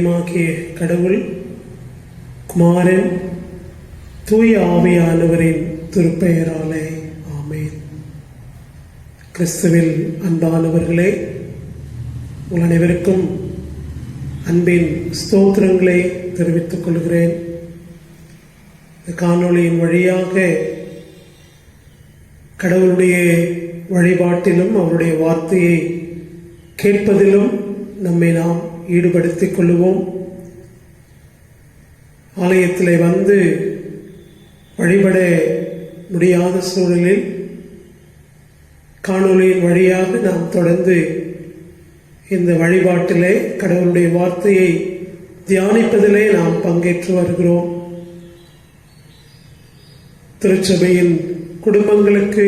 தெய்வமாகிய கடவுள், குமாரன், தூய ஆவியானவரின் திருப்பெயராலே ஆமென். கிறிஸ்துவில் அன்பானவர்களே, உங்கள் அனைவருக்கும் அன்பின் ஸ்தோத்திரங்களை தெரிவித்துக் கொள்கிறேன். இந்த காணொளியின் வழியாக கடவுளுடைய வழிபாட்டிலும் அவருடைய வார்த்தையை கேட்பதிலும் நம்மை நாம் ஈடுபடுத்திக் கொள்வோம். ஆலயத்தில் வந்து வழிபட முடியாத சூழலில் காணொளியின் வழியாக நாம் தொடர்ந்து இந்த வழிபாட்டிலே கடவுளுடைய வார்த்தையை தியானிப்பதிலே நாம் பங்கேற்று வருகிறோம். திருச்சபையின் குடும்பங்களுக்கு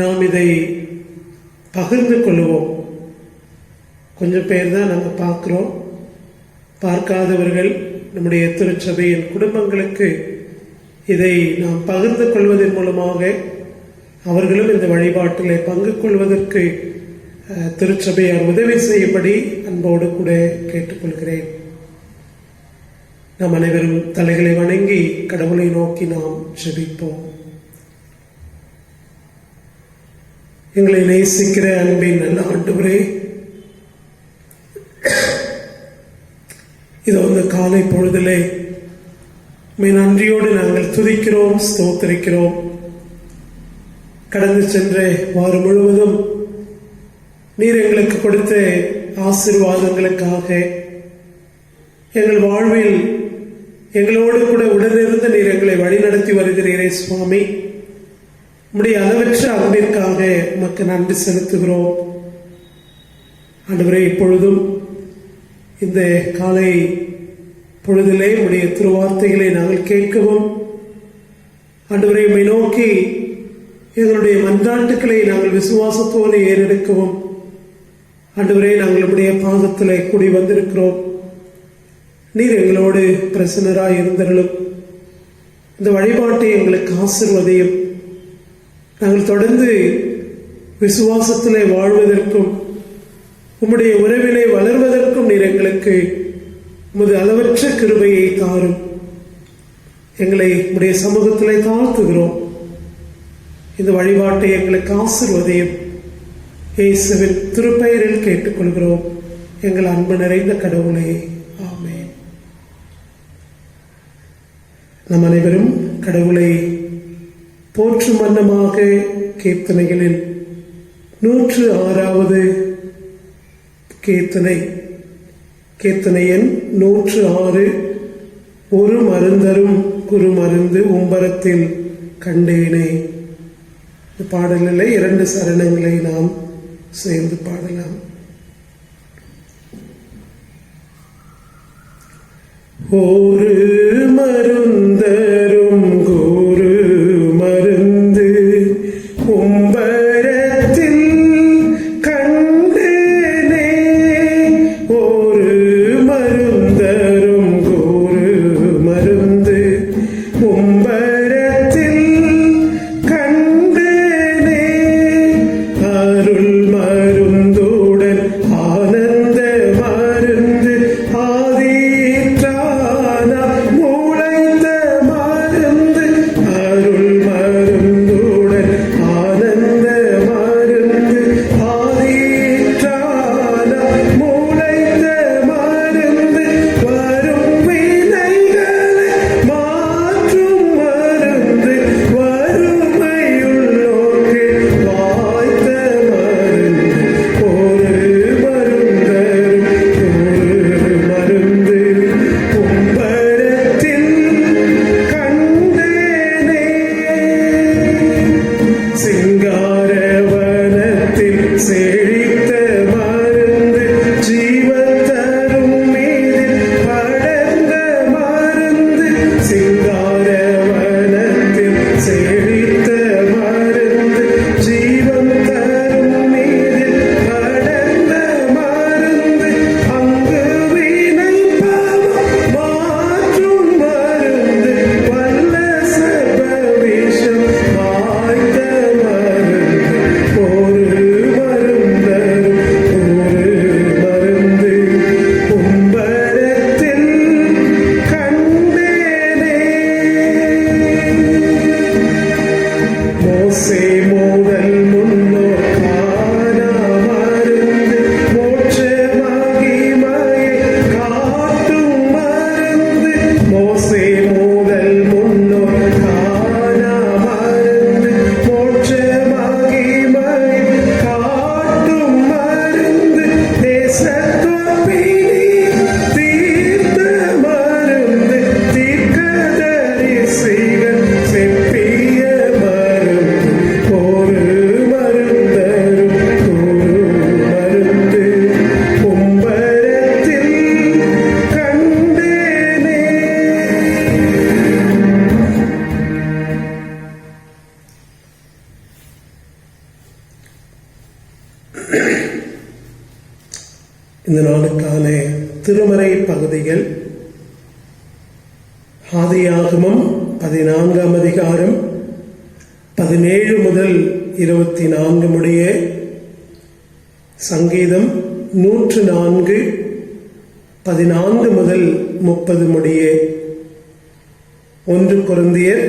நாம் இதை பகிர்ந்து கொள்வோம். கொஞ்சம் பேர் தான் நம்ம பார்க்கிறோம். பார்க்காதவர்கள் நம்முடைய திருச்சபையின் குடும்பங்களுக்கு இதை நாம் பகிர்ந்து கொள்வதன் மூலமாக அவர்களும் இந்த வழிபாட்டிலே பங்கு கொள்வதற்கு திருச்சபையார் உதவி செய்யும்படி அன்போடு கூட கேட்டுக்கொள்கிறேன். நாம் அனைவரும் தலைகளை வணங்கி கடவுளை நோக்கி நாம் ஜெபிப்போம். எங்களை நேசிக்கிற அன்பின் நல்ல ஆண்டவரே, இதோ இந்த காலை பொழுதிலே உம்மை நன்றியோடு நாங்கள் துதிக்கிறோம், ஸ்தோத்திரிக்கிறோம். கடந்து சென்ற வாரம் முழுவதும் நீர் எங்களுக்கு கொடுத்த ஆசீர்வாதங்களுக்காக, எங்கள் வாழ்வில் எங்களோடு கூட உடனிருந்து நீர் எங்களை வழிநடத்தி வருகிறீரே சுவாமி. உம்முடைய அளவற்ற அன்பிற்காக உமக்கு நன்றி செலுத்துகிறோம். ஆண்டவரே, இப்பொழுதும் இந்த காலை பொழுதிலே உம்முடைய திருவார்த்தைகளை நாங்கள் கேட்கவும், ஆண்டவரை உம்மை நோக்கி எங்களுடைய மன்றாட்டுக்களை நாங்கள் விசுவாசத்தோடு ஏறெடுக்கவும், ஆண்டவரே, நாங்கள் உம்முடைய பாதத்திலே கூடி வந்திருக்கிறோம். நீர் எங்களோடு பிரசன்னராய் இருந்தருளும். இந்த வழிபாட்டை எங்களுக்கு ஆசீர்வதியும். நாங்கள் தொடர்ந்து விசுவாசத்திலே வாழ்வதற்கும் உம்முடைய உறவிலே வளர்வதற்கும் நீர் எங்களுக்கு உமது அளவற்ற கிருபையை தாரும். எங்களை உம்முடைய சமூகத்திலே தாழ்த்துகிறோம். இந்த வழிபாட்டை எங்களுக்கு ஆசீர்வதியும். இயேசுவின் திருப்பெயரில் கேட்டுக்கொள்கிறோம் எங்கள் அன்பு நிறைந்த கடவுளே, ஆமென். நம் அனைவரும் கடவுளை போற்றும் வண்ணமாக கீர்த்தனைகளில் 106வது கீர்த்தனை எண் 106, ஒரு மருந்தரும் குரு மருந்து உம்பரத்தில் கண்டேனே. பாடலில் 2 சரணங்களை நாம் சேர்ந்து பாடலாம். ஒரு மருந்தரும் குரு மருந்து உம்பரத்தில் கண்டேனே. ஒரு மருந்தரும் குரு மருந்து உம்பரத்தில் கண்டேனே. அருள் மருந்துடன் ஆனந்த மருந்து ஆதீற்றான இந்த நாளுக்கான திருமறை பகுதிகள் ஆதியாகமம் 14ஆம் அதிகாரம் 17 முதல் 24 முடிய, சங்கீதம் 104 14 முதல் 30 முடிய, 1 கொரிந்தியர்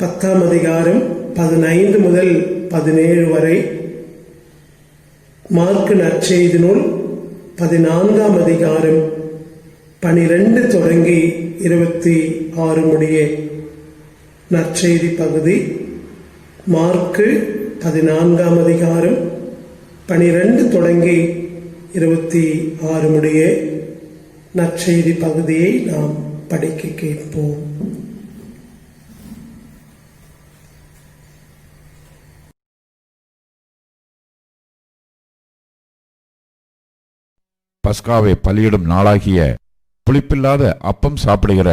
10ஆம் அதிகாரம் 15 முதல் 17 வரை, மார்க்கு நற்செய்தி நூல் 14ஆம் அதிகாரம் 12 தொடங்கி 26 முடிய. நற்செய்தி பகுதி மார்க்கு 14ஆம் அதிகாரம் 12 தொடங்கி 26 முடிய. நற்செய்தி பகுதியை நாம் படிக்க கேட்போம். பஸ்காவை பலியிடும் நாளாகிய புளிப்பில்லாத அப்பம் சாப்பிடுகிற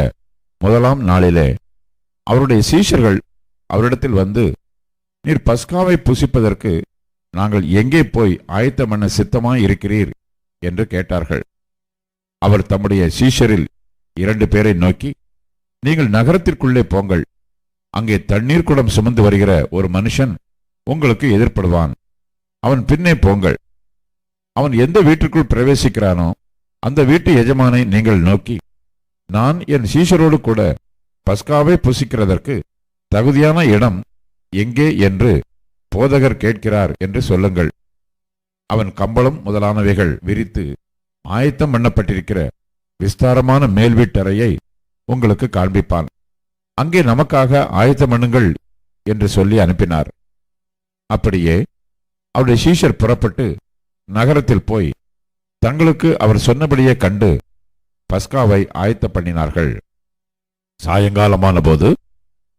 முதலாம் நாளிலே அவருடைய சீஷர்கள் அவரிடத்தில் வந்து, நீர் பஸ்காவை புசிப்பதற்கு நாங்கள் எங்கே போய் ஆயத்தம் பண்ண சித்தமாய் இருக்கிறீர் என்று கேட்டார்கள். அவர் தம்முடைய சீஷரில் 2 பேரை நோக்கி, நீங்கள் நகரத்திற்குள்ளே போங்கள், அங்கே தண்ணீர் குடம் சுமந்து வருகிற ஒரு மனுஷன் உங்களுக்கு எதிர்ப்படுவான், அவன் பின்னே போங்கள். அவன் எந்த வீட்டிற்குள் பிரவேசிக்கிறானோ அந்த வீட்டு எஜமானை நீங்கள் நோக்கி, நான் என் சீஷரோடு கூட பஸ்காவை புசிக்கிறதற்கு தகுதியான இடம் எங்கே என்று போதகர் கேட்கிறார் என்று சொல்லுங்கள். அவன் கம்பளம் முதலானவைகள் விரித்து ஆயத்தம் பண்ணப்பட்டிருக்கிற விஸ்தாரமான மேல் வீட்டறையை உங்களுக்கு காண்பிப்பான். அங்கே நமக்காக ஆயத்தம் பண்ணுங்கள் என்று சொல்லி அனுப்பினார். அப்படியே அவருடைய சீஷர் புறப்பட்டு நகரத்தில் போய் தங்களுக்கு அவர் சொன்னபடியே கண்டு பஸ்காவை ஆயத்த பண்ணினார்கள். சாயங்காலமான போது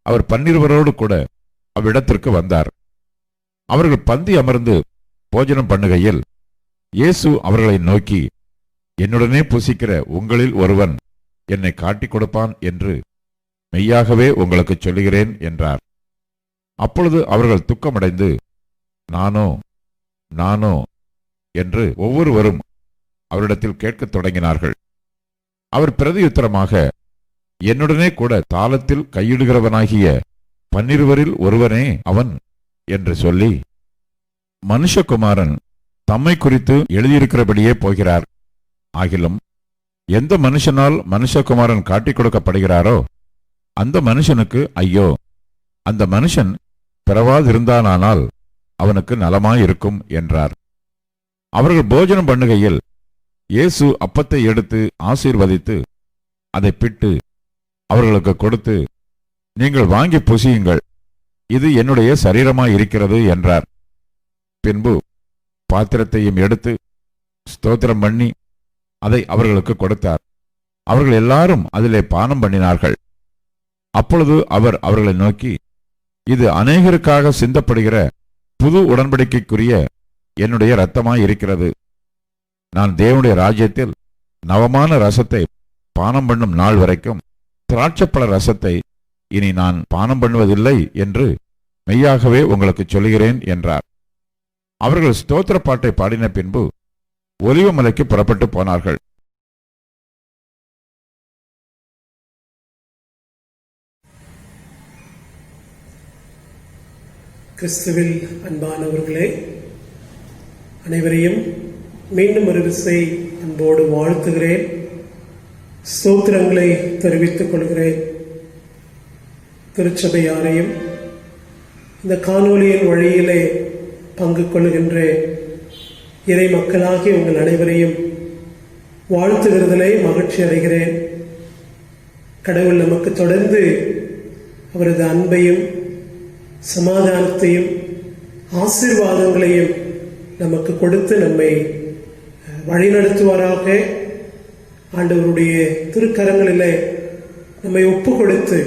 அவர் 12 கூட அவ்விடத்திற்கு வந்தார். அவர்கள் பந்தி அமர்ந்து போஜனம் பண்ணுகையில் இயேசு அவர்களை நோக்கி, என்னுடனே புசிக்கிற உங்களில் ஒருவன் என்னை காட்டிக் கொடுப்பான் என்று மெய்யாகவே உங்களுக்கு சொல்லுகிறேன் என்றார். அப்பொழுது அவர்கள் துக்கமடைந்து, நானோ நானோ என்று ஒவ்வொருவரும் அவரிடத்தில் கேட்கத் தொடங்கினார்கள். அவர் பிரதியுத்தரமாக, என்னுடனே கூட தாளத்தில் கையிடுகிறவனாகிய 12 ஒருவனே அவன் என்று சொல்லி, மனுஷகுமாரன் தம்மை குறித்து எழுதியிருக்கிறபடியே போகிறார். ஆகிலும் எந்த மனுஷனால் மனுஷகுமாரன் காட்டிக் கொடுக்கப்படுகிறாரோ அந்த மனுஷனுக்கு ஐயோ, அந்த மனுஷன் பிறவாதிருந்தானால் அவனுக்கு நலமாயிருக்கும் என்றார். அவர்கள் போஜனம் பண்ணுகையில் இயேசு அப்பத்தை எடுத்து ஆசீர்வதித்து அதை பிட்டு அவர்களுக்கு கொடுத்து, நீங்கள் வாங்கி புசியுங்கள், இது என்னுடைய சரீரமாயிருக்கிறது என்றார். பின்பு பாத்திரத்தையும் எடுத்து ஸ்தோத்திரம் பண்ணி அதை அவர்களுக்கு கொடுத்தார். அவர்கள் எல்லாரும் அதிலே பானம் பண்ணினார்கள். அப்பொழுது அவர் அவர்களை நோக்கி, இது அநேகருக்காக சிந்தப்படுகிற புது உடன்படிக்கைக்குரிய என்னுடைய இரத்தமாய் இருக்கிறது. நான் தேவனுடைய ராஜ்யத்தில் நவமான ரசத்தை பானம் பண்ணும் நாள் வரைக்கும் திராட்சப்பழ ரசத்தை இனி நான் பானம் பண்ணுவதில்லை என்று மெய்யாகவே உங்களுக்கு சொல்லுகிறேன் என்றார். அவர்கள் ஸ்தோத்திர பாட்டை பாடின பின்பு ஒலிவ மலைக்கு புறப்பட்டு போனார்கள். கிறிஸ்துவில் அன்பானவர்களே, அனைவரையும் மீண்டும் ஒரு விசை அன்போடு வாழ்த்துகிறேன். ஸ்தோத்திரங்களை தெரிவித்துக் கொள்கிறேன். திருச்சபையாரையும் இந்த காணொலியின் வழியிலே பங்கு கொள்கின்ற இறை மக்களாகிய உங்கள் அனைவரையும் வாழ்த்துகிறதிலே மகிழ்ச்சி அடைகிறேன். கடவுள் நமக்கு தொடர்ந்து அவரது அன்பையும் சமாதானத்தையும் ஆசீர்வாதங்களையும் நமக்கு கொடுத்து நம்மை வழிநடத்துவாராக. ஆண்டவருடைய திருக்கரங்களிலே நம்மை ஒப்பு கொடுத்து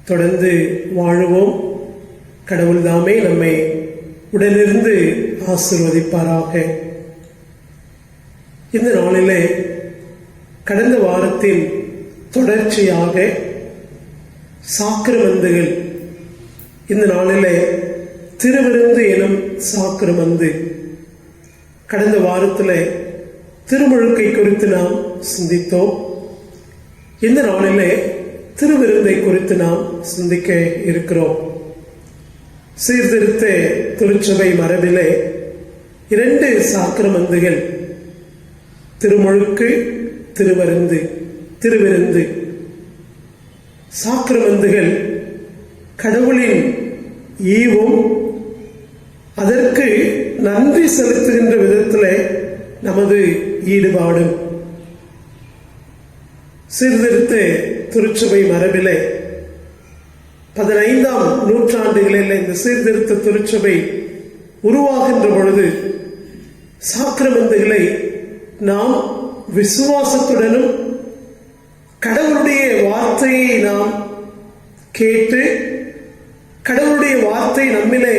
தொடர்ந்து வாழுவோம். கடவுள் தாமே நம்மை உடனிருந்து ஆசீர்வதிப்பாராக. இந்த நாளிலே கடந்த வாரத்தின் தொடர்ச்சியாக சாக்கிரமந்துகள், இந்த நாளிலே திருவிருந்து எனும் சாக்கிரமந்து, கடந்த வாரத்தில் திருமுழுக்கை குறித்து நாம் சிந்தித்தோம். இந்த நாளிலே திருவிருந்தை குறித்து நாம் சிந்திக்க இருக்கிறோம். சீர்திருத்த திருச்சபை மரபிலே 2 சாக்கிரமந்துகள், திருமுழுக்கு, திருவிருந்து. சாக்கிரமந்துகள் கடவுளின் ஈவும் அதற்கு நன்றி செலுத்துகின்ற விதத்தில் நமது ஈடுபாடும். சீர்திருத்த திருச்சபை மரபிலே 15ஆம் நூற்றாண்டுகளில் இந்த சீர்திருத்த திருச்சபை உருவாகின்ற பொழுது சாக்கிரமந்துகளை நாம் விசுவாசத்துடனும் கடவுளுடைய வார்த்தையை நாம் கேட்டு கடவுளுடைய வார்த்தை நம்மிலே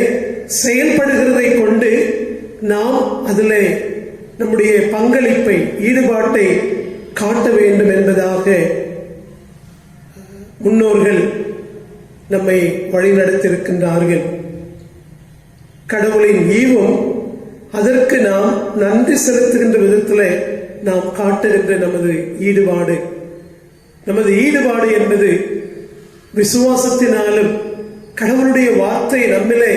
செயல்படுகிறதை கொண்டு நாம் அதில் நம்முடைய பங்களிப்பை, ஈடுபாட்டை காட்ட வேண்டும் என்பதாக முன்னோர்கள் நம்மை வழிநடத்தியிருக்கின்றார்கள். கடவுளின் ஈவும் அதற்கு நாம் நன்றி செலுத்துகின்ற விதத்தில் நாம் காட்டுகின்ற நமது ஈடுபாடு என்பது விசுவாசத்தினாலும் கடவுளுடைய வார்த்தை நம்மிலே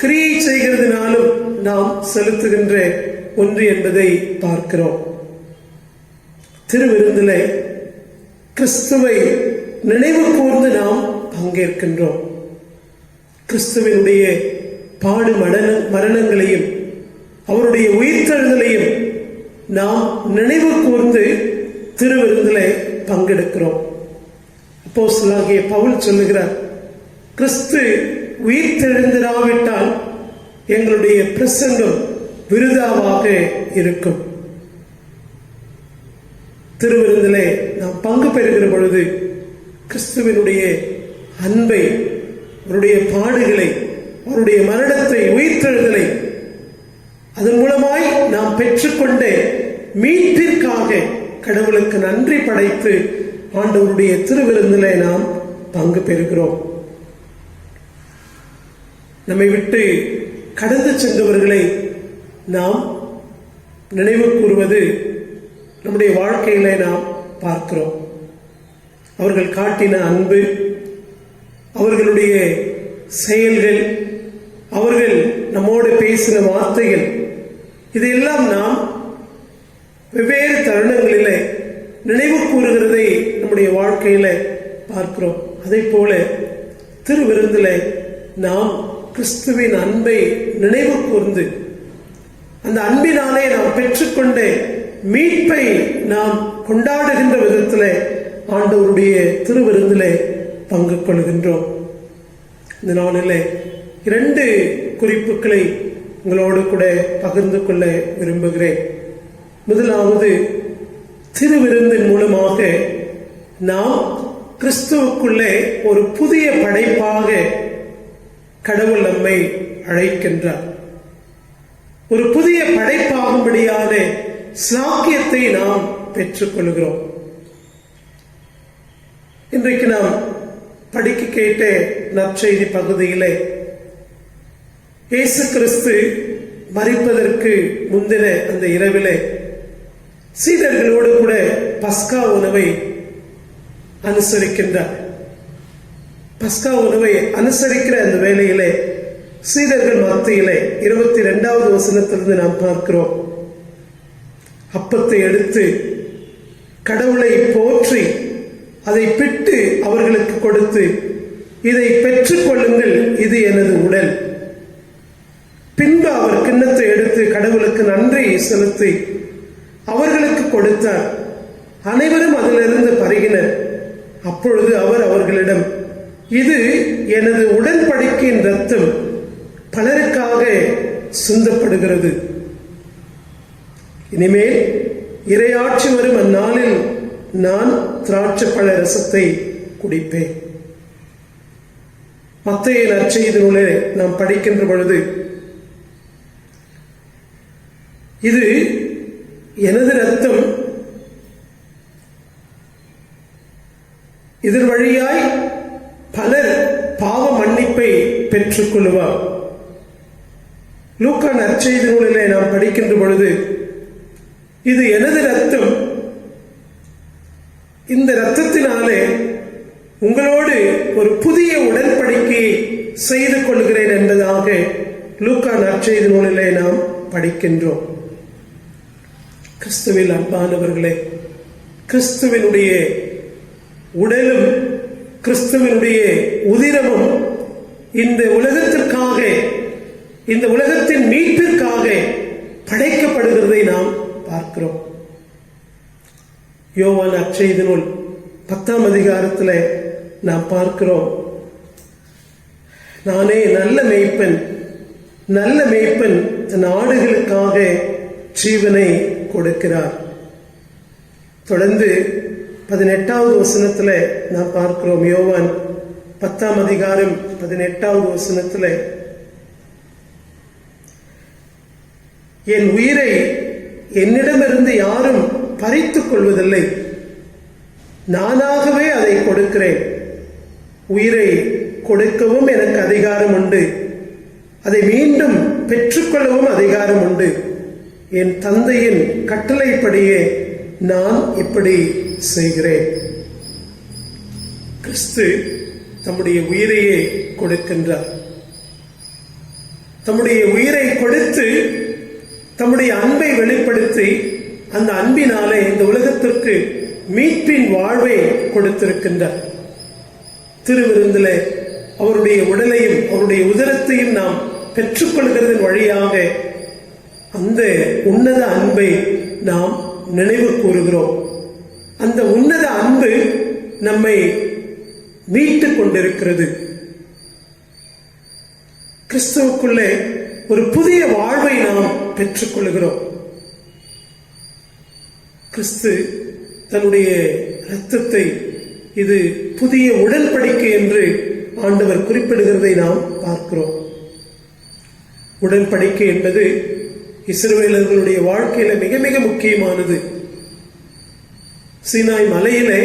கிரியை செய்கிறதுனாலும் நாம் செலுத்துகின்ற ஒன்று என்பதை பார்க்கிறோம். திருவிருந்திலே கிறிஸ்துவை நினைவு கூர்ந்து நாம் பங்கேற்கின்றோம். கிறிஸ்துவினுடைய பாடு மரணங்களையும் அவருடைய உயிர்த்தெழுதலையும் நாம் நினைவு கூர்ந்து திருவிருந்திலே பங்கெடுக்கிறோம். அப்போஸ்தலனாகிய பவுல் சொல்லுகிறார், கிறிஸ்து உயிர்த்தெழுந்திராவிட்டால் எங்களுடைய பிரசங்கம் விருதாவாக இருக்கும். திருவிருந்திலே நாம் பங்கு பெறுகிற பொழுது கிறிஸ்துவினுடைய அன்பை, அவருடைய பாடுகளை, அவருடைய மரணத்தை, உயிர்த்தெழுதலை அதன் மூலமாய் நாம் பெற்றுக்கொண்ட மீட்பிற்காக கடவுளுக்கு நன்றி படைத்து ஆண்டவருடைய திருவிருந்திலே நாம் பங்கு பெறுகிறோம். நம்மை விட்டு கடந்து சென்றவர்களை நாம் நினைவு கூறுவது நம்முடைய வாழ்க்கையில நாம் பார்க்கிறோம். அவர்கள் காட்டின அன்பு, அவர்களுடைய செயல்கள், அவர்கள் நம்மோடு பேசின வார்த்தைகள், இதையெல்லாம் நாம் வெவ்வேறு தருணங்களிலே நினைவு கூறுகிறதை நம்முடைய வாழ்க்கையில பார்க்கிறோம். அதே போல திருவிருந்திலே நாம் கிறிஸ்துவின் அன்பை நினைவு கூர்ந்து அந்த அன்பினாலே நாம் பெற்றுக்கொண்ட மீட்பை நாம் கொண்டாடுகின்ற விதத்தில் ஆண்டவருடைய திருவிருந்திலே பங்கு கொள்கின்றோம். இந்த நாளிலே 2 குறிப்புகளை உங்களோடு கூட பகிர்ந்து கொள்ள விரும்புகிறேன். முதலாவது, திருவிருந்தின் மூலமாக நாம் கிறிஸ்துவுக்குள்ளே ஒரு புதிய படைப்பாக கடவுள் நம்மை அழைக்கின்றார். ஒரு புதிய படைப்பாகும்படியான ஸ்லாக்கியத்தை நாம் பெற்றுக்கொள்கிறோம். இன்றைக்கு நாம் படிக்க கேட்ட நற்செய்தி பகுதியிலே இயேசு கிறிஸ்து மரிப்பதற்கு முந்தின அந்த இரவிலே சீடர்களோடு கூட பஸ்கா உணவை அனுசரிக்கின்றார். பஸ்கா உணவை அனுசரிக்கிற அந்த வேளையிலே சீடர்கள் மத்தியிலே 22வது வசனத்திலிருந்து நாம் பார்க்கிறோம். அப்பத்தை எடுத்து கடவுளை போற்றி அதை பிட்டு அவர்களுக்கு கொடுத்து, இதை பெற்றுக் கொள்ளுங்கள், இது எனது உடல். பின்பு அவர் கிண்ணத்தை எடுத்து கடவுளுக்கு நன்றி செலுத்தி அவர்களுக்கு கொடுத்தார். அனைவரும் அதிலிருந்து பருகினர். அப்பொழுது அவர் அவர்களிடம், இது எனது உடன்படிக்கையின் இரத்தம், பலருக்காக சிந்தப்படுகிறது. இனிமேல் இறையாட்சி வரும் அந்நாளில் நான் திராட்சைப்பழ ரசத்தை குடிப்பேன். மத்தேயு நற்செய்தி நூலை நாம் படிக்கின்ற பொழுது, இது எனது இரத்தம், இதன் வழியாய் பலர் பாவ மன்னிப்பை பெற்றுக் கொள்வார். லூக்கா நற்செய்தி நூலிலே நாம் படிக்கின்ற பொழுது, இது எனது ரத்தம், இந்த இரத்தத்தினாலே உங்களோடு ஒரு புதிய உடன்படிக்கையை செய்து கொள்கிறேன் என்பதாக லூக்கா நற்செய்தி நூலிலே நாம் படிக்கின்றோம். கிறிஸ்துவில் அன்பானவர்களே, கிறிஸ்துவனுடைய உடலும் கிறிஸ்துவனுடைய உதிரமும் இந்த உலகத்திற்காக, இந்த உலகத்தின் மீட்பிற்காக படைக்கப்படுகிறதை நாம் பார்க்கிறோம். யோவான் நற்செய்தி நூல் 10ஆம் அதிகாரத்தில் நாம் பார்க்கிறோம், நானே நல்ல மேய்ப்பன், நல்ல மேய்ப்பன் தன் ஆடுகளுக்காக ஜீவனை கொடுக்கிறார். தொடர்ந்து 18வது வசனத்தில் நாம் பார்க்கிறோம், யோவான் 10ஆம் அதிகாரம் 18வது வசனத்தில், என் உயிரை என்னிடமிருந்து யாரும் பறித்துக் கொள்வதில்லை, நானாகவே அதை கொடுக்கிறேன். உயிரை கொடுக்கவும் எனக்கு அதிகாரம் உண்டு, அதை மீண்டும் பெற்றுக்கொள்ளவும் அதிகாரம் உண்டு. என் தந்தையின் கட்டளைப்படியே நான் இப்படி செய்கிறேன். கிறிஸ்து தம்முடைய உயிரையே கொடுக்கின்றார். தம்முடைய உயிரை கொடுத்து தம்முடைய அன்பை வெளிப்படுத்தி அந்த அன்பினாலே இந்த உலகத்திற்கு மீட்பின் வாழ்வை கொடுத்திருக்கின்றார். திருவிருந்திலே அவருடைய உடலையும் அவருடைய உதரத்தையும் நாம் பெற்றுக்கொள்கிறதன் வழியாக அந்த உன்னத அன்பை நாம் நினைவு கூறுகிறோம். அந்த உன்னத அன்பு நம்மை மீட்டுக் கொண்டிருக்கிறது. கிறிஸ்துவுக்குள்ளே ஒரு புதிய வாழ்வை நாம் பெற்றுக்கொள்கிறோம். கிறிஸ்து தன்னுடைய இரத்தத்தை, இது புதிய உடன்படிக்கை என்று ஆண்டவர் குறிப்பிடுகிறதை நாம் பார்க்கிறோம். உடன்படிக்கை என்பது இஸ்ரவேலர்களுடைய வாழ்க்கையில மிக மிக முக்கியமானது. சீனாய் மலையிலே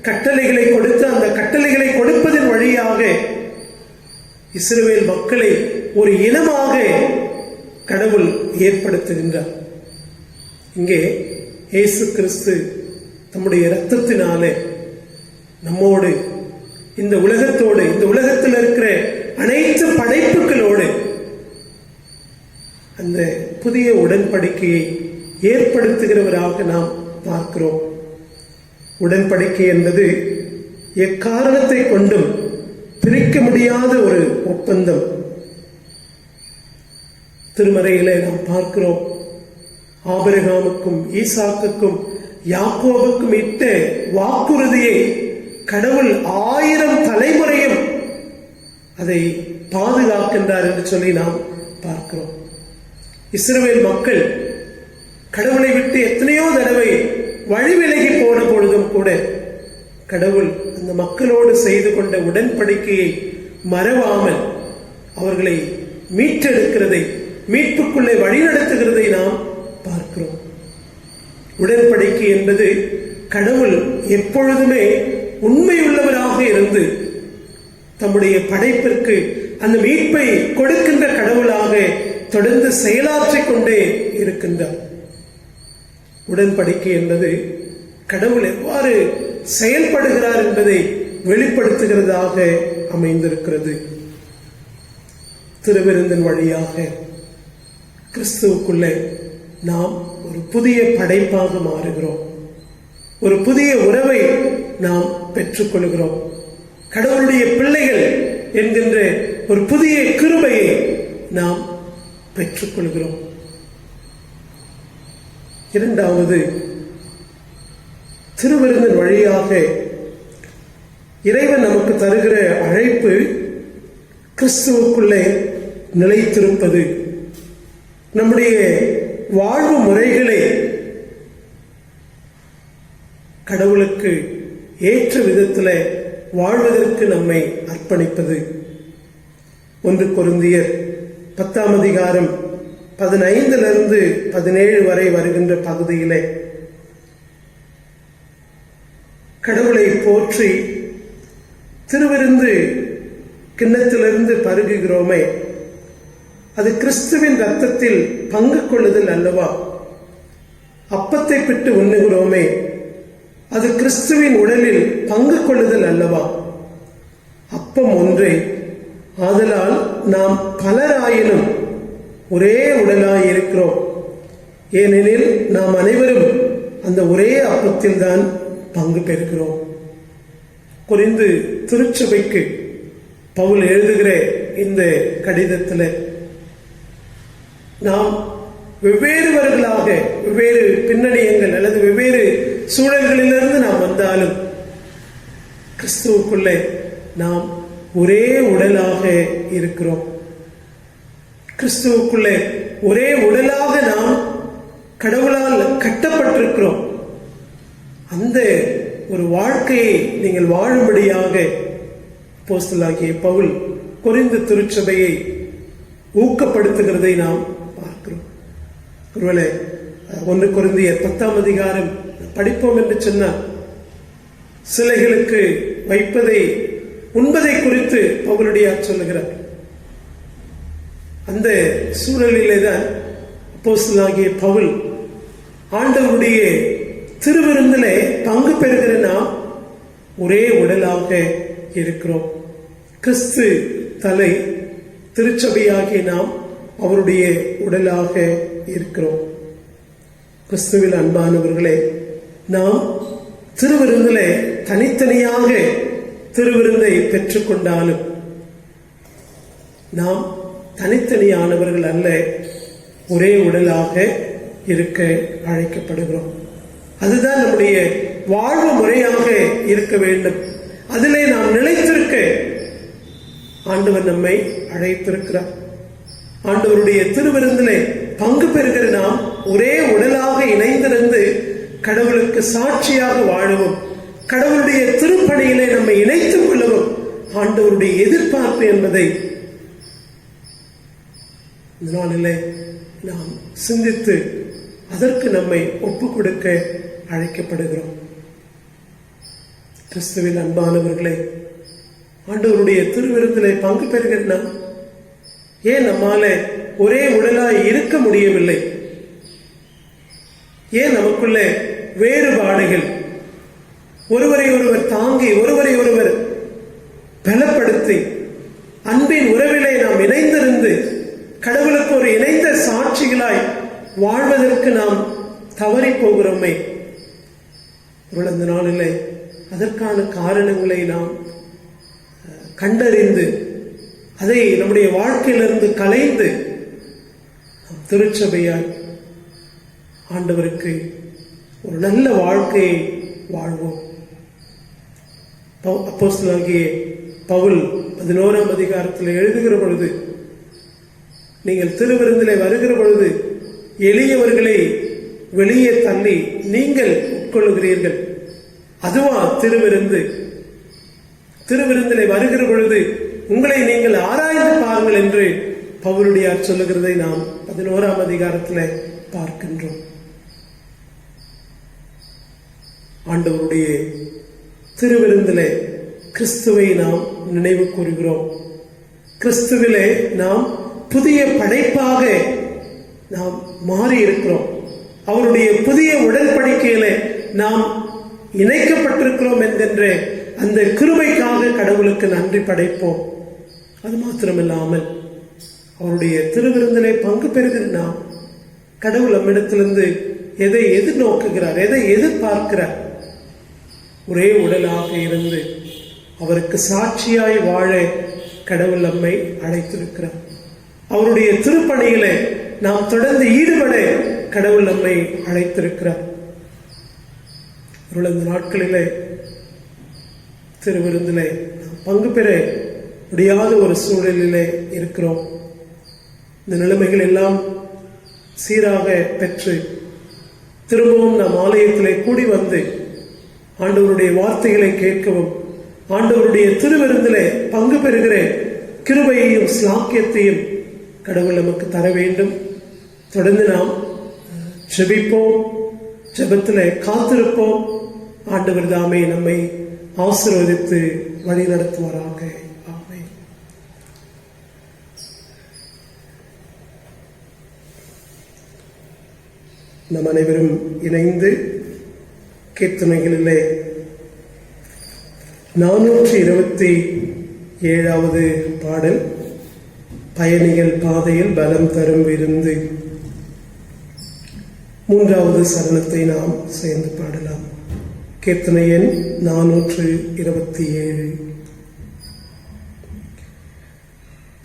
கட்டளைகளை கொடுத்து அந்த கட்டளைகளை கொடுப்பதன் வழியாக இஸ்ரவேல் மக்களை ஒரு இனமாக கடவுள் ஏற்படுத்துகின்றார். இங்கே இயேசு கிறிஸ்து தம்முடைய இரத்தத்தினாலே நம்மோடு, இந்த உலகத்தோடு, இந்த உலகத்தில் இருக்கிற அனைத்து படைப்புகளோடு அந்த புதிய உடன்படிக்கையை ஏற்படுத்துகிறவராக நாம் பார்க்கிறோம். உடன்படிக்கை என்பது எக்காரணத்தை கொண்டும் பிரிக்க முடியாத ஒரு ஒப்பந்தம். திருமறையிலே நாம் பார்க்கிறோம், ஆபிரகாமுக்கும் ஈசாக்குக்கும் யாக்கோபுக்கும் இட்ட வாக்குறுதியை கடவுள் 1000 தலைமுறையும் அதை பாதுகாக்கின்றார் என்று சொல்லி நாம் பார்க்கிறோம். இஸ்ரவேல் மக்கள் கடவுளை விட்டு எத்தனையோ தடவை வழி விலகி போன பொழுதும் கூட கடவுள் அந்த மக்களோடு செய்து கொண்ட உடன்படிக்கையை மறவாமல் அவர்களை மீட்டெடுக்கிறதை, மீட்புக்குள்ளே வழிநடத்துகிறதை நாம் பார்க்கிறோம். உடன்படிக்கை என்பது கடவுள் எப்பொழுதுமே உண்மையுள்ளவராக இருந்து தம்முடைய படைப்பிற்கு அந்த மீட்பை கொடுக்கின்ற கடவுளாக தொடர்ந்து செயலாற்றிக் கொண்டே இருக்கின்றார். உடன்படிக்கை என்பது கடவுள் எவ்வாறு செயல்படுகிறார் என்பதை வெளிப்படுத்துகிறதாக அமைந்திருக்கிறது. திருவிருந்தின் வழியாக கிறிஸ்துவுக்குள்ளே நாம் ஒரு புதிய படைப்பாக மாறுகிறோம். ஒரு புதிய உறவை நாம் பெற்றுக்கொள்கிறோம். கடவுளுடைய பிள்ளைகள் என்கின்ற ஒரு புதிய கிருபையை நாம் பெற்றுக்கொள்கிறோம். இரண்டாவது, திருவிருந்தின் வழியாக இறைவன் நமக்கு தருகிற அழைப்பு கிறிஸ்துவுக்குள்ளே நிலைத்திருப்பது. நம்முடைய வாழ்வு முறைகளை கடவுளுக்கு ஏற்ற விதத்தில் வாழ்வதற்கு நம்மை அர்ப்பணிப்பது. 1 கொரிந்தியர் 10ஆம் அதிகாரம் 15 17 வரை வருகின்ற பகுதியிலே கடவுளை போற்றி திருவிருந்து கிண்ணத்திலிருந்து பருகுகிறோமே, அது கிறிஸ்துவின் இரத்தத்தில் பங்கு கொள்ளுதல் அல்லவா? அப்பத்தை பிட்டு உண்ணுகிறோமே, அது கிறிஸ்துவின் உடலில் பங்கு கொள்ளுதல் அல்லவா? அப்பம் ஒன்றே, ஆதலால் நாம் பலராயினும் ஒரே உடலாய் இருக்கிறோம். ஏனெனில் நாம் அனைவரும் அந்த ஒரே அப்பத்தில் தான் பங்கு பெறுகிறோம். கொரிந்து திருச்சபைக்கு பவுல் எழுதுகிற இந்த கடிதத்தில் நாம் வெவ்வேறுவர்களாக, வெவ்வேறு பின்னணியங்கள் அல்லது வெவ்வேறு சூழல்களிலிருந்து நாம் வந்தாலும் கிறிஸ்துவுக்குள்ளே நாம் ஒரே உடலாக இருக்கிறோம். கிறிஸ்துவுக்குள்ளே ஒரே உடலாக நாம் கடவுளால் கட்டப்பட்டிருக்கிறோம். அந்த ஒரு வாழ்க்கையை நீங்கள் வாழும்படியாக அப்போஸ்தலனாகிய பவுல் கொரிந்து திருச்சபையை ஊக்கப்படுத்துகிறதை நாம் பார்க்கிறோம். ஒருவேளை 1 கொரிந்தியர் 10ஆம் அதிகாரம் படிப்போம் என்று சொன்னால், சிலைகளுக்கு வைப்பதை உண்பதை குறித்து பவுலடியார் சொல்லுகிறார். அந்த சூழலிலே தான் அப்போஸ்தலனாகிய பவுல் ஆண்டவருடைய திருவிருந்திலே பங்கு பெறுகிற நாம் ஒரே உடலாக இருக்கிறோம். கிறிஸ்து தலை, திருச்சபையாகிய நாம் அவருடைய உடலாக இருக்கிறோம். கிறிஸ்துவில் அன்பானவர்களே, நாம் திருவிருந்திலே தனித்தனியாக திருவிருந்தை பெற்றுக்கொண்டாலும் நாம் தனித்தனியானவர்கள் அல்ல, ஒரே உடலாக இருக்க அழைக்கப்படுகிறோம். அதுதான் நம்முடைய வாழ்வு முறையாக இருக்க வேண்டும். அதிலே நாம் நிலைத்திருக்க ஆண்டவர் நம்மை அழைத்திருக்கிறார். ஆண்டவருடைய திருவிருந்திலே பங்கு பெறுகிற நாம் ஒரே உடலாக இணைந்திருந்து கடவுளுக்கு சாட்சியாக வாழவும், கடவுளுடைய திருப்பணியிலே நம்மை இணைத்துக் கொள்ளவும் ஆண்டவருடைய எதிர்பார்ப்பு என்பதை இந்த நாளிலே நாம் சிந்தித்து அதற்கு நம்மை ஒப்புக் கொடுக்க அழைக்கப்படுகிறோம். கிறிஸ்துவின் அன்பானவர்களே, ஆண்டவருடைய திருவிருந்திலே பங்கு பெறுகிற நாம் ஏன் நம்மால ஒரே உடலாய் இருக்க முடியவில்லை? ஏன் நமக்குள்ளே வேறுபாடுகள், ஒருவரை ஒருவர் தாங்கி ஒருவரை ஒருவர் பலப்படுத்தி அன்பின் உறவிலே நாம் இணைந்திருந்து கடவுளுக்கு ஒரு இணைந்த சாட்சிகளாய் வாழ்வதற்கு நாம் தவறி போகிறோமே? இந்த நாளிலே அதற்கான காரணங்களை நாம் கண்டறிந்து அதை நம்முடைய வாழ்க்கையிலிருந்து கலைந்து நாம் திருச்சபையாய் ஆண்டவருக்கு ஒரு நல்ல வாழ்க்கையை வாழ்வோம். அப்போஸ்தலனாகிய பவுல் 11ஆம் அதிகாரத்தில் எழுதுகிற பொழுது, நீங்கள் திருவிருந்திலே வருகிற பொழுது எளியவர்களை வெளியே தள்ளி நீங்கள் உட்கொள்ளுகிறீர்கள், அதுவா திருவிருந்து? திருவிருந்திலே வருகிற பொழுது உங்களை நீங்கள் ஆராய்ந்து பாருங்கள் என்று பவுலடியார் சொல்லுகிறதை நாம் 11ஆம் அதிகாரத்தில் பார்க்கின்றோம். ஆண்டவருடைய திருவிருந்திலே கிறிஸ்துவை நாம் நினைவு கூறுகிறோம். கிறிஸ்துவிலே நாம் புதிய படைப்பாக நாம் மாறி இருக்கிறோம். அவருடைய புதிய உடன்படிக்கையிலே நாம் இணைக்கப்பட்டிருக்கிறோம் என்கின்ற அந்த கிருபைக்காக கடவுளுக்கு நன்றி படைப்போம். அது மாத்திரமில்லாமல் அவருடைய திருவிருந்திலே பங்கு பெறுகிற நாம் கடவுள் நம்மிடத்திலிருந்து எதை எதிர்நோக்குகிறார், எதை எதிர்பார்க்கிறார்? ஒரே உடலாக இருந்து அவருக்கு சாட்சியாய் வாழ கடவுள் நம்மை அழைத்திருக்கிறார். அவருடைய திருப்பணியிலே நாம் தொடர்ந்து ஈடுபட கடவுள் நம்மை அழைத்திருக்கிறார். இந்த நாட்களிலே திருவிருந்திலே நாம் பங்கு பெற முடியாத ஒரு சூழலிலே இருக்கிறோம். இந்த நிலைமைகள் எல்லாம் சீராக பெற்று திரும்பவும் நாம் ஆலயத்திலே கூடி வந்து ஆண்டவருடைய வார்த்தைகளை கேட்கவும், ஆண்டவருடைய திருவிருந்திலே பங்கு பெறுகிற கிருபையையும் ஸ்லாக்கியத்தையும் கடவுள் நமக்கு தர வேண்டும். தொடர்ந்து நாம் ஜெபிப்போம், ஜெபத்திலே காத்திருப்போம். ஆண்டவர் தாமே நம்மை ஆசீர்வதித்து வழி நடத்துவாராக. ஆமென். நம் அனைவரும் இணைந்து கீர்த்தனைகளிலே 427வது பாடல், பயணிகள் பாதையில் பலம் தரும் விருந்து. 3வது சரணத்தை நாம் சேர்ந்து பாடலாம். கீர்த்தனை எண் 427.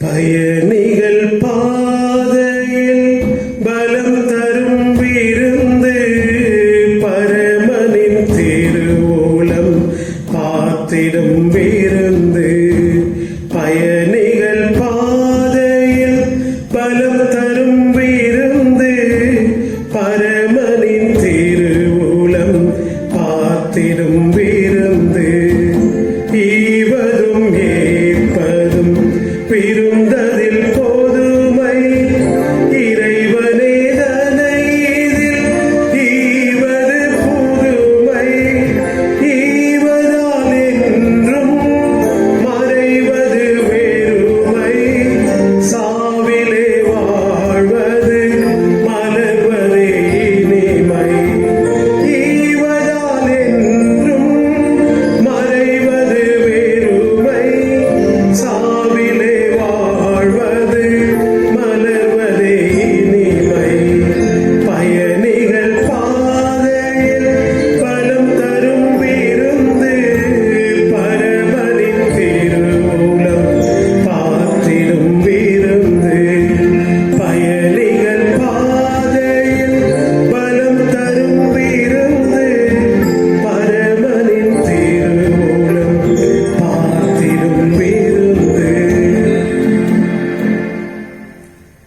பயணிகள் பாதையில் பலம் தரும் விருந்து, பரமனின் திருவுளம் காத்திடும் விருந்து. பயணிகள் பாதையில் பலம் தரும் விருந்து, பரமனின் திருவுளம் காத்திடும் விருந்து. ஈவதும் ஏற்பதும் விருந்ததில் போதுமை, இறைவனே தனை இதில் ஈவது புதுமை. ஈவதால் என்றும் மறைவது வெறுமை, சாவிலே வாழ்வது மலர்வதே இனிமை. ஈவதால் என்றும் மறைவது வெறுமை, சாவிலே வாழ்வது மலர்வதே இனிமை. பயணிகள் பாதையில் பலம் தரும் விருந்து, பரமனின் திருவுளம் பார்த்திடும் விருந்து. பயணிகள் பாதையில் பலம் தரும் விருந்து, பரமனின் திருவுளம் பார்த்திடும் விருந்து.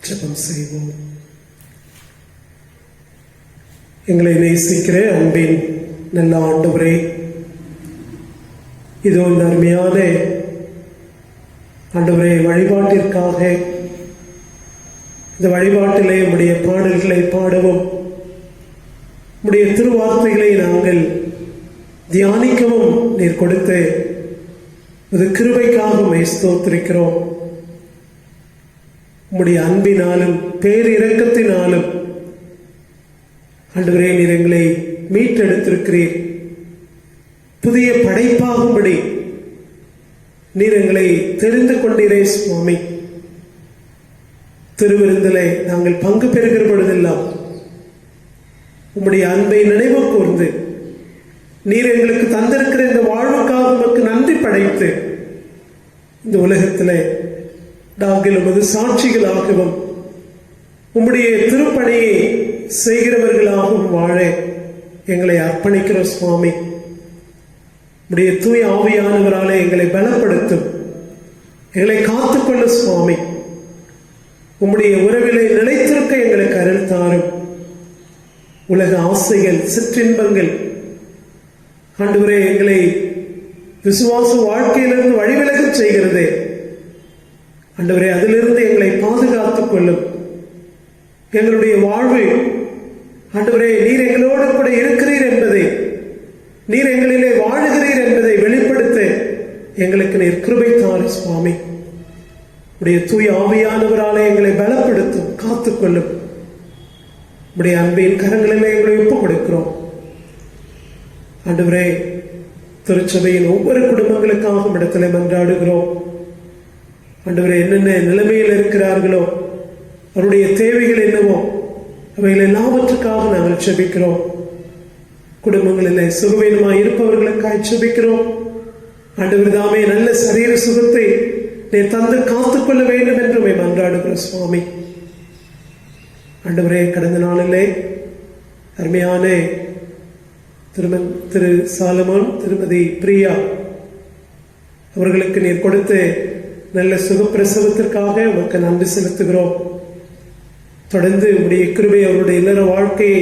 ஜெபம் செய்வோம். எங்களை நேசிக்கிற அன்பின் நல்ல ஆண்டவரே, இதோ இந்த அருமையான ஆண்டவரே வழிபாட்டிற்காக இந்த வழிபாட்டிலே உம்முடைய பாடல்களை பாடவும், உம்முடைய திருவார்த்தைகளை நாங்கள் தியானிக்கவும் நீர் கொடுத்த ஒரு கிருபைக்காக உம்மை ஸ்தோத்திரிக்கிறோம். உம்முடைய அன்பினாலும் பேரிரக்கத்தினாலும் ஆண்டவரே நீர் எங்களை மீட்டெடுத்திருக்கிறீர். புதிய படைப்பாகும்படி நீர் எங்களை தெரிந்து கொண்டீரே சுவாமி. திருவிருந்திலே நாங்கள் பங்கு பெறுகிற பொழுதெல்லாம் உம்முடைய அன்பை நினைவு கூர்ந்து நீர் எங்களுக்கு தந்திருக்கிற இந்த வாழ்வுக்காக உமக்கு நன்றி படைத்து இந்த உலகத்திலே நாங்கள் உமது சாட்சிகளாகவும் உம்முடைய திருப்பணியை செய்கிறவர்களாகவும் வாழ எங்களை அர்ப்பணிக்கிற சுவாமி. உம்முடைய தூய ஆவியானவராலே எங்களை பலப்படுத்தும், எங்களை காத்துக்கொள்ள சுவாமி. உம்முடைய உறவிலே நிலைத்திருக்க எங்களுக்கு அருள் தாரும். உலக ஆசைகள், சிற்றின்பங்கள் ஆண்டவரே எங்களை விசுவாச வாழ்க்கையிலிருந்து வழிவிலகச் செய்கிறதே ஆண்டவரே, அதிலிருந்து எங்களை பாதுகாத்துக் கொள்ளும். எங்களுடைய வாழ்வு ஆண்டவரே நீர் எங்களோடு கூட இருக்கிறீர் என்பதை, நீர் எங்களிலே வாழுகிறீர் என்பதை வெளிப்படுத்த எங்களுக்கு நீர் கிருபை தாரும் சுவாமி. உடைய தூய ஆவியானவராலே எங்களை பலப்படுத்தும், காத்துக்கொள்ளும். உடைய அன்பின் கரங்களிலே எங்களை ஒப்புக் கொடுக்கிறோம். ஆண்டவரே, திருச்சபையின் ஒவ்வொரு குடும்பங்களுக்காக இடத்துல மன்றாடுகிறோம். ஆண்டவரே, என்னென்ன நிலைமையில் இருக்கிறார்களோ, அவருடைய தேவைகள் என்னவோ அவைகள் எல்லாவற்றுக்காக நாங்கள் செபிக்கிறோம். குடும்பங்களிலே சுகவீனமாய் இருப்பவர்களுக்காக செபிக்கிறோம். ஆண்டவர் தாமே நல்ல சரீர சுகத்தை நீர் தந்து காத்துக்கொள்ள வேண்டும் என்று மன்றாடுகிறோம் சுவாமி. ஆண்டவரே, கடந்த நாளிலே அருமையான திரு சாலமோன், திருமதி பிரியா அவர்களுக்கு நீர் கொடுத்த நல்ல சுகப்பிரசவத்திற்காக உமக்கு நன்றி செலுத்துகிறோம். தொடர்ந்து உம்முடைய கிருபை அவருடைய இல்லற வாழ்க்கையை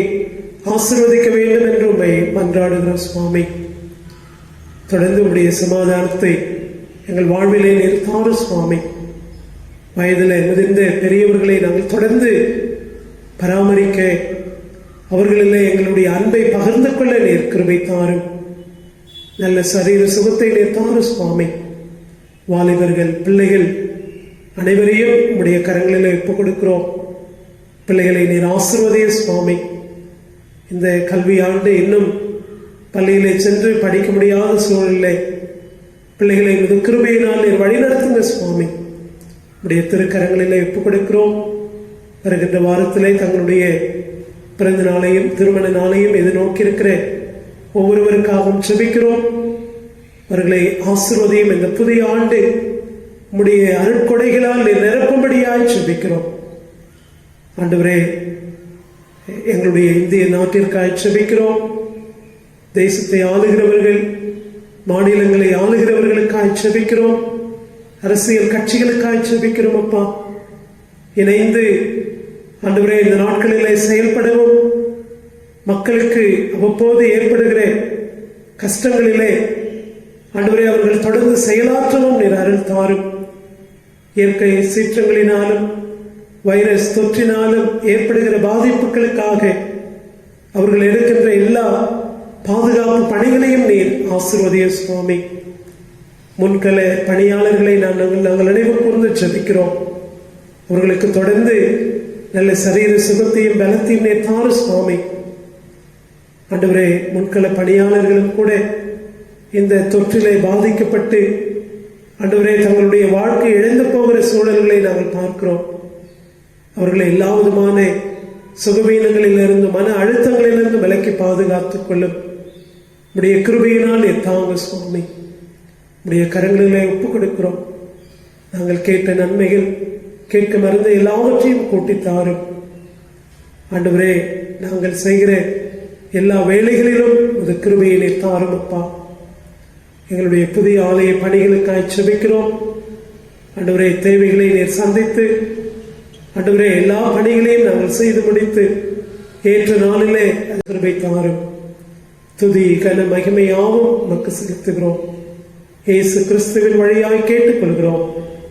ஆசீர்வதிக்க வேண்டும் என்று உம்மை மன்றாடுகிறோம் சுவாமி. தொடர்ந்து உம்முடைய சமாதானத்தை எங்கள் வாழ்விலே நீர் தாரும் சுவாமி. வயதில் முதிர்ந்த பெரியவர்களை நாங்கள் தொடர்ந்து பராமரிக்க, அவர்களிலே எங்களுடைய அன்பை பகிர்ந்து கொள்ள நீர் கிருபை தாரும். நல்ல சரீர சுகத்தை நீர் தாரும் சுவாமி. வாலிபர்கள், பிள்ளைகள் அனைவரையும் உம்முடைய கரங்களிலே ஒப்புக் கொடுக்கிறோம். பிள்ளைகளை நீர் ஆசீர்வதியும் சுவாமி. இந்த கல்வியாண்டு இன்னும் பள்ளியிலே சென்று படிக்க முடியாத சூழலிலே பிள்ளைகளை மீது கிருபையினால் நீர் வழிநடத்துங்க சுவாமி. உடைய திருக்கரங்களிலே ஒப்புக் கொடுக்கிறோம். வருகின்ற வாரத்திலே தங்களுடைய பிறந்த நாளையும் திருமண நாளையும் எதிர்நோக்கி இருக்கிற ஒவ்வொருவருக்காகவும் ஜெபிக்கிறோம். அவர்களை ஆசீர்வதியும். இந்த புதிய ஆண்டு உம்முடைய அருட்கொடைகளால் நிரப்பும்படியாய் ஜெபிக்கிறோம். ஆண்டவரே, எங்களுடைய இந்திய நாட்டிற்காய் ஜெபிக்கிறோம். தேசத்தை ஆளுகிறவர்கள், மாநிலங்களை ஆளுகிறவர்களுக்காய் ஜெபிக்கிறோம். அரசியல் கட்சிகளுக்காய் ஜெபிக்கிறோம். அப்பா, இணைந்து ஆண்டவரே இந்த நாட்களிலே செயல்படவும், மக்களுக்கு அவ்வப்போது ஏற்படுகிற கஷ்டங்களிலே ஆண்டவரே அவர்கள் தொடர்ந்து செயலாற்றவும் நீர் அருள் தாரும். இயற்கை சீற்றங்களினாலும் வைரஸ் தொற்றினாலும் ஏற்படுகிற பாதிப்புகளுக்காக அவர்கள் எடுக்கின்ற எல்லா பாதுகாப்பு பணிகளையும் நீர் ஆசீர்வதிய சுவாமி. முன்கள பணியாளர்களை நாங்கள் நினைவு கூர்ந்து ஜெபிக்கிறோம். அவர்களுக்கு தொடர்ந்து நல்ல சரீர சுகத்தையும் பலத்தையும் நீர் தாரு சுவாமி. ஆண்டவரே, முன்கள பணியாளர்களும் கூட இந்த தொற்றிலே பாதிக்கப்பட்டு ஆண்டவரே தங்களுடைய வாழ்க்கை இழந்து போகிற சூழல்களை நாங்கள் பார்க்கிறோம். அவர்களை எல்லா விதமான சுகவீனங்களிலிருந்து, மன அழுத்தங்களிலிருந்து விலக்கி பாதுகாத்துக் கொள்ளும். உடைய கிருபையினால் தாங்க சுவாமி. உடைய கரங்களிலே ஒப்புக் கொடுக்கிறோம். நாங்கள் கேட்ட நன்மைகள், கேட்க மறந்த எல்லாவற்றையும் கூட்டித்தாரும். ஆண்டவரே, நாங்கள் செய்கிற எல்லா வேலைகளிலும் ஒரு கிருபையினை தாரும் அப்பா. எங்களுடைய புதிய ஆலய பணிகளுக்காய் ஜெபிக்கிறோம். ஆண்டவரே, தேவைகளை நீர் சந்தித்து ஆண்டவரே எல்லா பணிகளையும் நாங்கள் செய்து முடித்து ஏற்ற நாளிலே கிருபை தாரும். துதி கன மகிமையாவும் நமக்கு செலுத்துகிறோம். இயேசு கிறிஸ்துவின் வழியாய் கேட்டுக்கொள்கிறோம்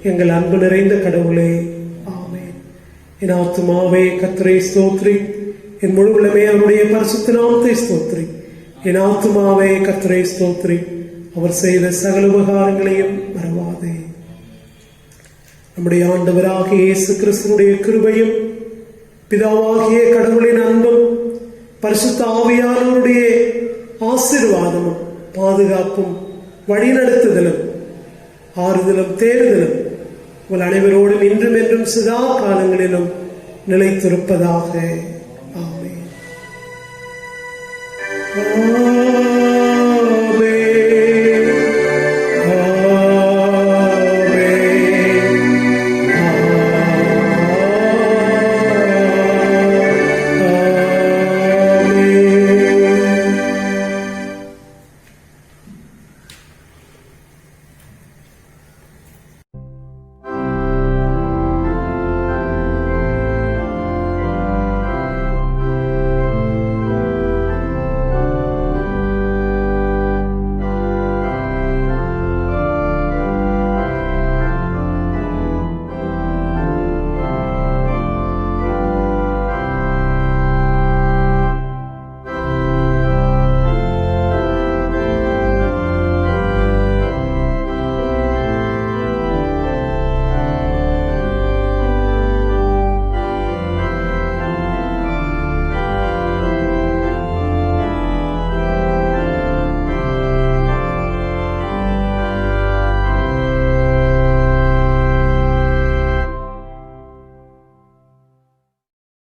எங்கள் அன்பு நிறைந்த கடவுளே, ஆமென். என் ஆத்துமாவே கர்த்தரை ஸ்தோத்திரி, என் முழு உள்ளமே அவருடைய பரிசுத்த நாமத்தை ஸ்தோத்திரி. என் ஆத்துமாவே கர்த்தரை ஸ்தோத்திரி, அவர் செய்த சகல உபகாரங்களையும் மறவாதே. நம்முடைய ஆண்டவராகிய இயேசு கிறிஸ்துவினுடைய கிருபையும் பிதாவாகிய கடவுளின் அன்பும் பரிசுத்த ஆவியானவருடைய ஆசீர்வாதமும் பாதுகாப்பும் வழிநடத்துதலும் ஆறுதலும் தேறுதலும் உங்கள் அனைவரோடும் இன்றும் என்றும் சதா காலங்களிலும் நிலைத்திருப்பதாக. ஆமென்.